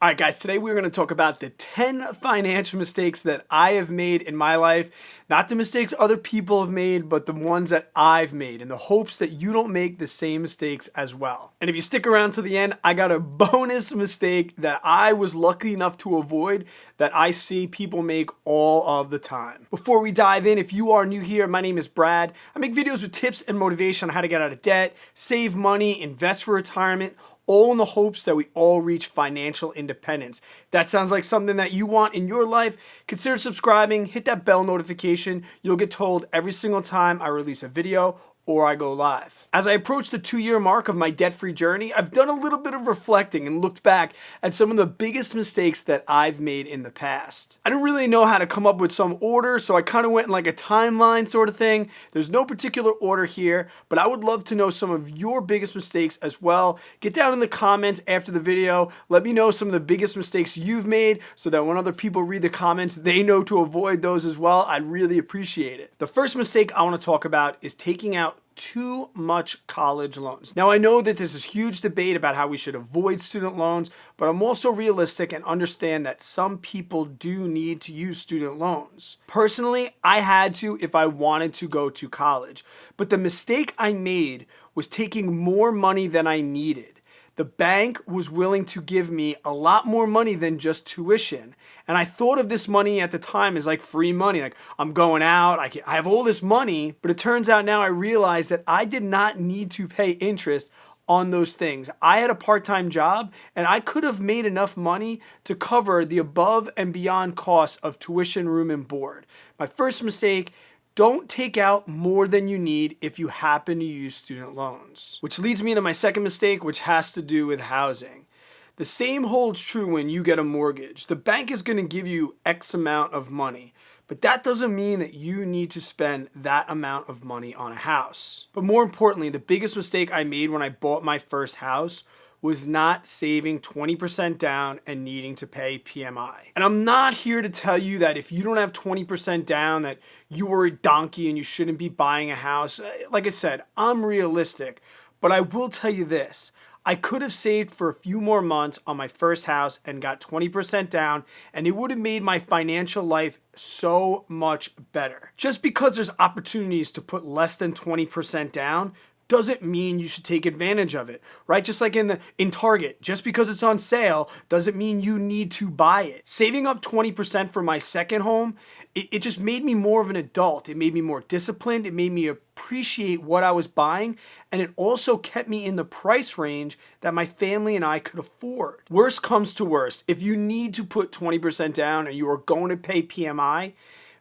All right, guys, today we're going to talk about the 10 financial mistakes that I have made in my life. Not the mistakes other people have made, but the ones that I've made in the hopes that you don't make the same mistakes as well. And if you stick around to the end, I got a bonus mistake that I was lucky enough to avoid that I see people make all of the time. Before we dive in, if you are new here, my name is Brad. I make videos with tips and motivation on how to get out of debt, save money, invest for retirement, all in the hopes that we all reach financial independence. If that sounds like something that you want in your life, consider subscribing, hit that bell notification. You'll get told every single time I release a video or I go live. As I approach the 2-year mark of my debt-free journey, I've done a little bit of reflecting and looked back at some of the biggest mistakes that I've made in the past. I didn't really know how to come up with some order, so I kind of went in like a timeline sort of thing. There's no particular order here, but I would love to know some of your biggest mistakes as well. Get down in the comments after the video. Let me know some of the biggest mistakes you've made so that when other people read the comments, they know to avoid those as well. I'd really appreciate it. The first mistake I want to talk about is taking out too much college loans. Now, I know that there's this huge debate about how we should avoid student loans, but I'm also realistic and understand that some people do need to use student loans. Personally, I had to if I wanted to go to college, but the mistake I made was taking more money than I needed. The bank was willing to give me a lot more money than just tuition. And I thought of this money at the time as like free money. Like, I'm going out, I have all this money, but it turns out now I realize that I did not need to pay interest on those things. I had a part-time job and I could have made enough money to cover the above and beyond costs of tuition, room, and board. My first mistake: don't take out more than you need if you happen to use student loans. Which leads me to my second mistake, which has to do with housing. The same holds true when you get a mortgage. The bank is going to give you X amount of money, but that doesn't mean that you need to spend that amount of money on a house. But more importantly, the biggest mistake I made when I bought my first house was not saving 20% down and needing to pay PMI. And I'm not here to tell you that if you don't have 20% down that you were a donkey and you shouldn't be buying a house. Like I said, I'm realistic, but I will tell you this. I could have saved for a few more months on my first house and got 20% down, and it would have made my financial life so much better. Just because there's opportunities to put less than 20% down doesn't mean you should take advantage of it, right? Just like in Target, just because it's on sale doesn't mean you need to buy it. Saving up 20% for my second home, it just made me more of an adult. It made me more disciplined. It made me appreciate what I was buying, and it also kept me in the price range that my family and I could afford. Worst comes to worst, if you need to put 20% down and you are going to pay PMI,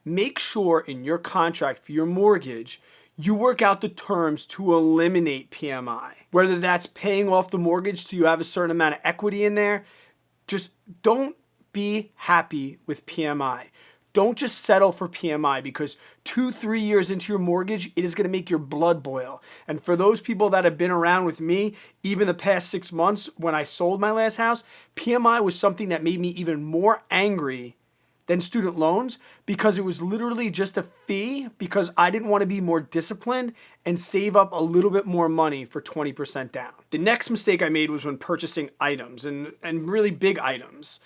make sure in your contract for your mortgage you work out the terms to eliminate PMI. Whether that's paying off the mortgage so you have a certain amount of equity in there, just don't be happy with PMI. Don't just settle for PMI, because 2-3 years into your mortgage, it is going to make your blood boil. And for those people that have been around with me, even the past 6 months when I sold my last house, PMI was something that made me even more angry than student loans, because it was literally just a fee because I didn't want to be more disciplined and save up a little bit more money for 20% down. The next mistake I made was when purchasing items, and really big items.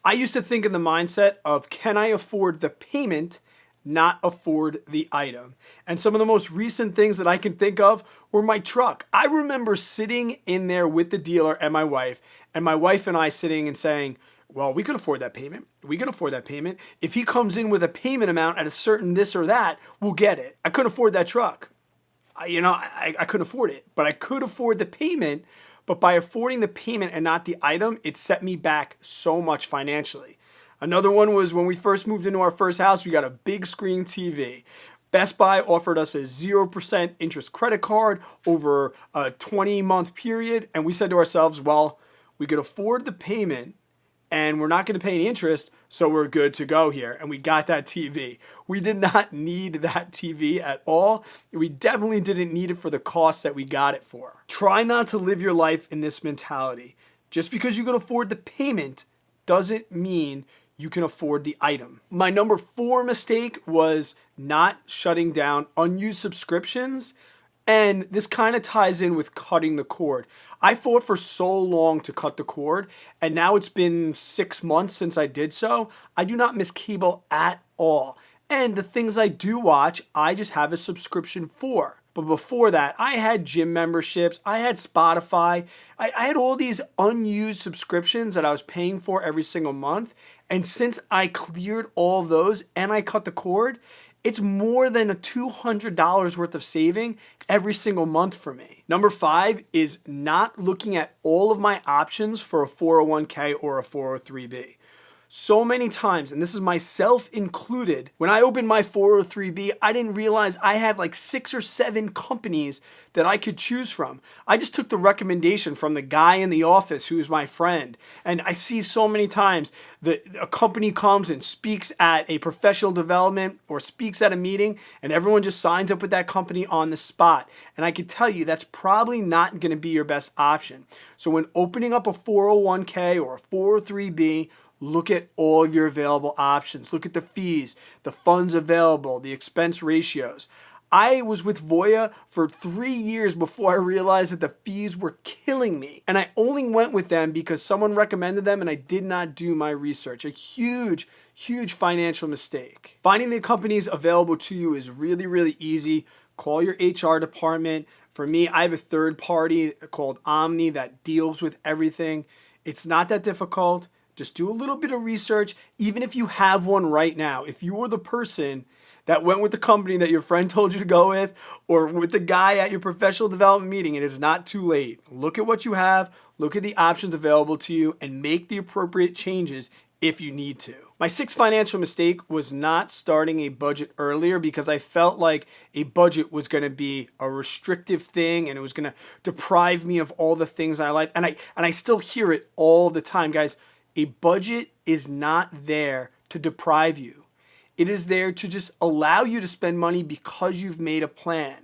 I used to think in the mindset of, can I afford the payment, not afford the item? And some of the most recent things that I can think of were my truck. I remember sitting in there with the dealer and my wife and I sitting and saying, well, we could afford that payment. We can afford that payment. If he comes in with a payment amount at a certain this or that, we'll get it. I couldn't afford that truck. I couldn't afford it, but I could afford the payment. But by affording the payment and not the item, it set me back so much financially. Another one was when we first moved into our first house, we got a big screen TV. Best Buy offered us a 0% interest credit card over a 20-month period. And we said to ourselves, well, we could afford the payment and we're not going to pay any interest, so we're good to go here. And we got that TV. We did not need that TV at all. We definitely didn't need it for the cost that we got it for. Try not to live your life in this mentality. Just because you can afford the payment doesn't mean you can afford the item. My number 4 mistake was not shutting down unused subscriptions And this kind of ties in with cutting the cord. I fought for so long to cut the cord, and now it's been 6 months since I did so. I do not miss cable at all. And the things I do watch, I just have a subscription for. But before that, I had gym memberships, I had Spotify, I had all these unused subscriptions that I was paying for every single month. And since I cleared all of those and I cut the cord, it's more than a $200 worth of saving every single month for me. Number 5 is not looking at all of my options for a 401k or a 403b. So many times, and this is myself included, when I opened my 403b, I didn't realize I had like 6 or 7 companies that I could choose from. I just took the recommendation from the guy in the office who's my friend. And I see so many times that a company comes and speaks at a professional development or speaks at a meeting, and everyone just signs up with that company on the spot. And I can tell you that's probably not going to be your best option. So when opening up a 401k or a 403b, look at all of your available options. Look at the fees, the funds available, the expense ratios. I was with Voya for 3 years before I realized that the fees were killing me. And I only went with them because someone recommended them and I did not do my research. A huge, huge financial mistake. Finding the companies available to you is really, really easy. Call your HR department. For me, I have a third party called Omni that deals with everything. It's not that difficult. Just do a little bit of research, even if you have one right now. If you were the person that went with the company that your friend told you to go with, or with the guy at your professional development meeting, it is not too late. Look at what you have, look at the options available to you, and make the appropriate changes if you need to. My 6th financial mistake was not starting a budget earlier because I felt like a budget was going to be a restrictive thing and it was going to deprive me of all the things I like. And I still hear it all the time, guys. A budget is not there to deprive you. It is there to just allow you to spend money because you've made a plan.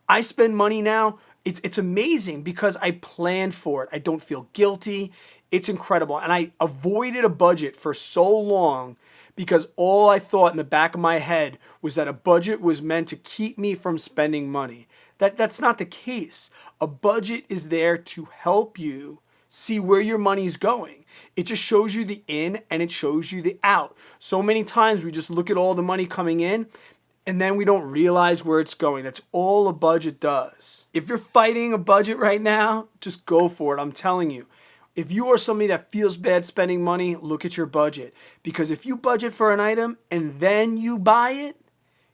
I spend money now. It's amazing because I planned for it. I don't feel guilty. It's incredible. And I avoided a budget for so long because all I thought in the back of my head was that a budget was meant to keep me from spending money. That's not the case. A budget is there to help you see where your money's going. It just shows you the in and it shows you the out. So many times we just look at all the money coming in and then we don't realize where it's going. That's all a budget does. If you're fighting a budget right now, just go for it. I'm telling you. If you are somebody that feels bad spending money, look at your budget. Because if you budget for an item and then you buy it,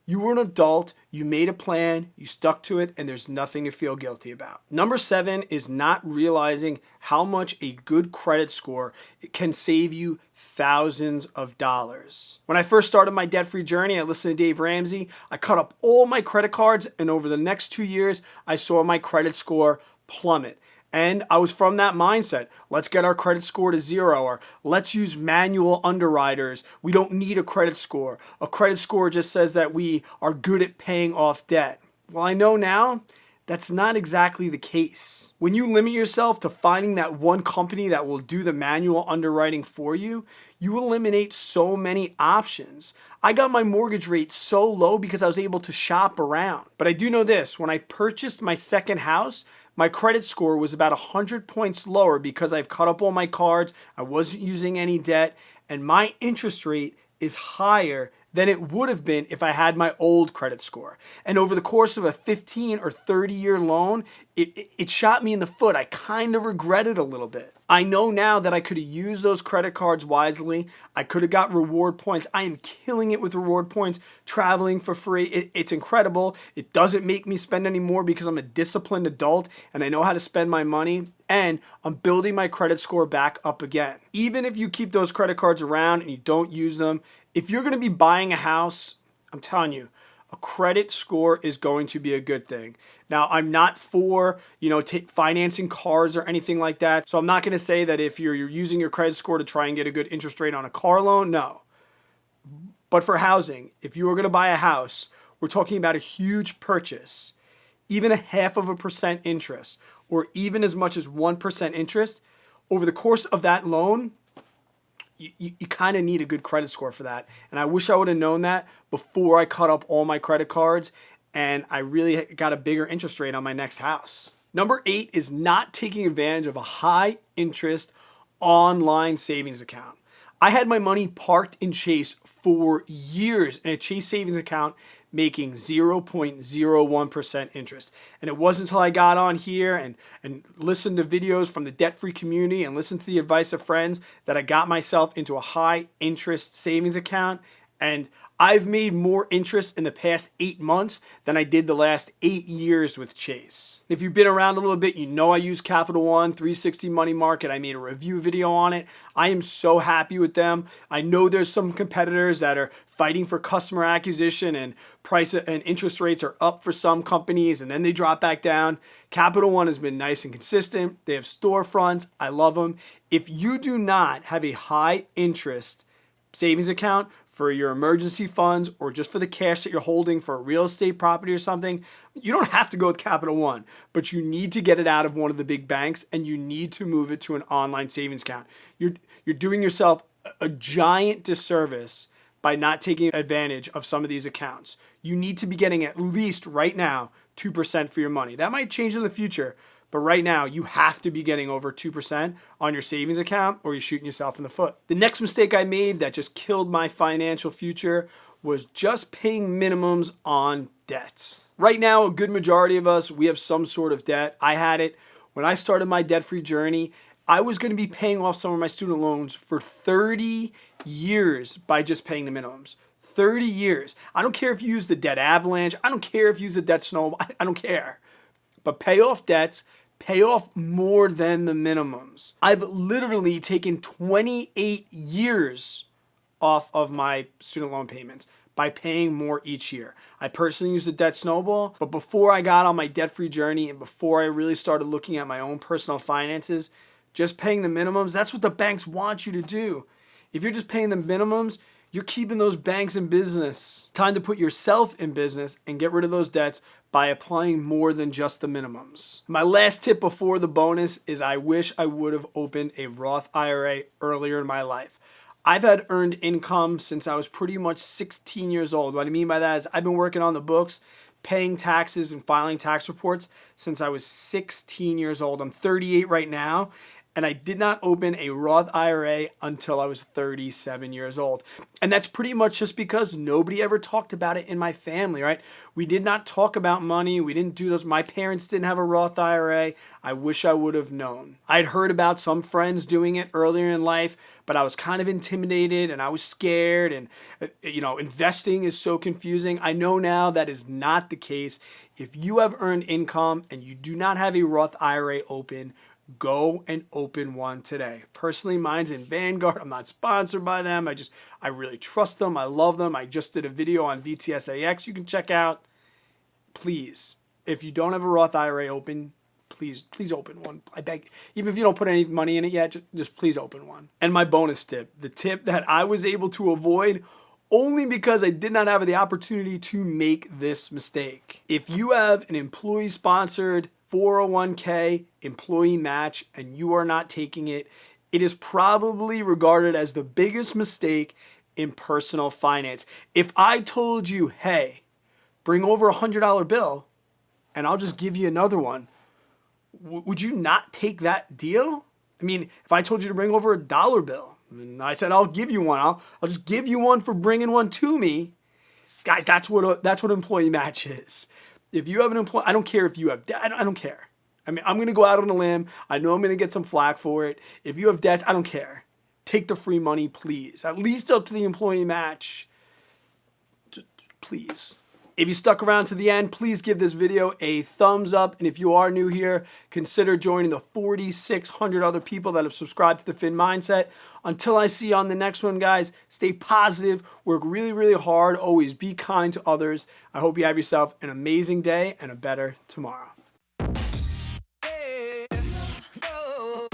you were an adult, you made a plan, you stuck to it, and there's nothing to feel guilty about. Number 7 is not realizing how much a good credit score can save you thousands of dollars. When I first started my debt-free journey, I listened to Dave Ramsey. I cut up all my credit cards, and over the next 2 years, I saw my credit score plummet. And I was from that mindset. Let's get our credit score to 0, or let's use manual underwriters. We don't need a credit score. A credit score just says that we are good at paying off debt. Well, I know now that's not exactly the case. When you limit yourself to finding that one company that will do the manual underwriting for you, you eliminate so many options. I got my mortgage rate so low because I was able to shop around. But I do know this, when I purchased my second house, my credit score was about 100 points lower because I've cut up all my cards, I wasn't using any debt, and my interest rate is higher than it would have been if I had my old credit score. And over the course of a 15 or 30 year loan, it shot me in the foot. I kind of regret it a little bit. I know now that I could have used those credit cards wisely. I could have got reward points. I am killing it with reward points, traveling for free. It's incredible. It doesn't make me spend any more because I'm a disciplined adult and I know how to spend my money. And I'm building my credit score back up again. Even if you keep those credit cards around and you don't use them, if you're going to be buying a house, I'm telling you, a credit score is going to be a good thing. Now, I'm not for, financing cars or anything like that. So I'm not going to say that if you're using your credit score to try and get a good interest rate on a car loan, no. But for housing, if you are going to buy a house, we're talking about a huge purchase, even 0.5% interest, or even as much as 1% interest, over the course of that loan, you kind of need a good credit score for that. And I wish I would have known that before I cut up all my credit cards and I really got a bigger interest rate on my next house. Number 8 is not taking advantage of a high interest online savings account. I had my money parked in Chase for years in a Chase savings account making 0.01% interest. And it wasn't until I got on here and listened to videos from the debt-free community and listened to the advice of friends that I got myself into a high interest savings account. And I've made more interest in the past 8 months than I did the last 8 years with Chase. If you've been around a little bit, you know I use Capital One 360 Money Market. I made a review video on it. I am so happy with them. I know there's some competitors that are fighting for customer acquisition and price and interest rates are up for some companies and then they drop back down. Capital One has been nice and consistent. They have storefronts. I love them. If you do not have a high interest savings account for your emergency funds or just for the cash that you're holding for a real estate property or something, you don't have to go with Capital One, but you need to get it out of one of the big banks and you need to move it to an online savings account. You're doing yourself a giant disservice by not taking advantage of some of these accounts. You need to be getting at least right now 2% for your money. That might change in the future, but right now, you have to be getting over 2% on your savings account or you're shooting yourself in the foot. The next mistake I made that just killed my financial future was just paying minimums on debts. Right now, a good majority of us, we have some sort of debt. I had it. When I started my debt-free journey, I was going to be paying off some of my student loans for 30 years by just paying the minimums. 30 years. I don't care if you use the debt avalanche. I don't care if you use the debt snowball. I don't care. But pay off debts, pay off more than the minimums. I've literally taken 28 years off of my student loan payments by paying more each year. I personally use the debt snowball, but before I got on my debt-free journey and before I really started looking at my own personal finances, just paying the minimums, that's what the banks want you to do. If you're just paying the minimums, you're keeping those banks in business. Time to put yourself in business and get rid of those debts by applying more than just the minimums. My last tip before the bonus is I wish I would have opened a Roth IRA earlier in my life. I've had earned income since I was pretty much 16 years old. What I mean by that is I've been working on the books, paying taxes and filing tax reports since I was 16 years old. I'm 38 right now. And I did not open a Roth IRA until I was 37 years old. And that's pretty much just because nobody ever talked about it in my family, right? We did not talk about money. We didn't do those. My parents didn't have a Roth IRA. I wish I would have known. I'd heard about some friends doing it earlier in life, but I was kind of intimidated and I was scared. And, investing is so confusing. I know now that is not the case. If you have earned income and you do not have a Roth IRA open, go and open one today. Personally, mine's in Vanguard. I'm not sponsored by them. I really trust them. I love them. I just did a video on VTSAX you can check out. Please, if you don't have a Roth IRA open, please open one. I beg. Even if you don't put any money in it yet, just please open one. And my bonus tip, the tip that I was able to avoid only because I did not have the opportunity to make this mistake. If you have an employee-sponsored 401k employee match and you are not taking it, it is probably regarded as the biggest mistake in personal finance. If I told you, hey, bring over $100 bill and I'll just give you another one, would you not take that deal? I mean, if I told you to bring over a $1 bill and I said, I'll give you one, I'll just give you one for bringing one to me. Guys, that's what employee match is. If you have an employee, I don't care if you have debt. I don't care. I mean, I'm going to go out on a limb. I know I'm going to get some flack for it. If you have debts, I don't care. Take the free money, please. At least up to the employee match. Just, please. If you stuck around to the end, please give this video a thumbs up. And if you are new here, consider joining the 4,600 other people that have subscribed to the Fin Mindset. Until I see you on the next one, guys, stay positive, work really, really hard, always be kind to others. I hope you have yourself an amazing day and a better tomorrow. No.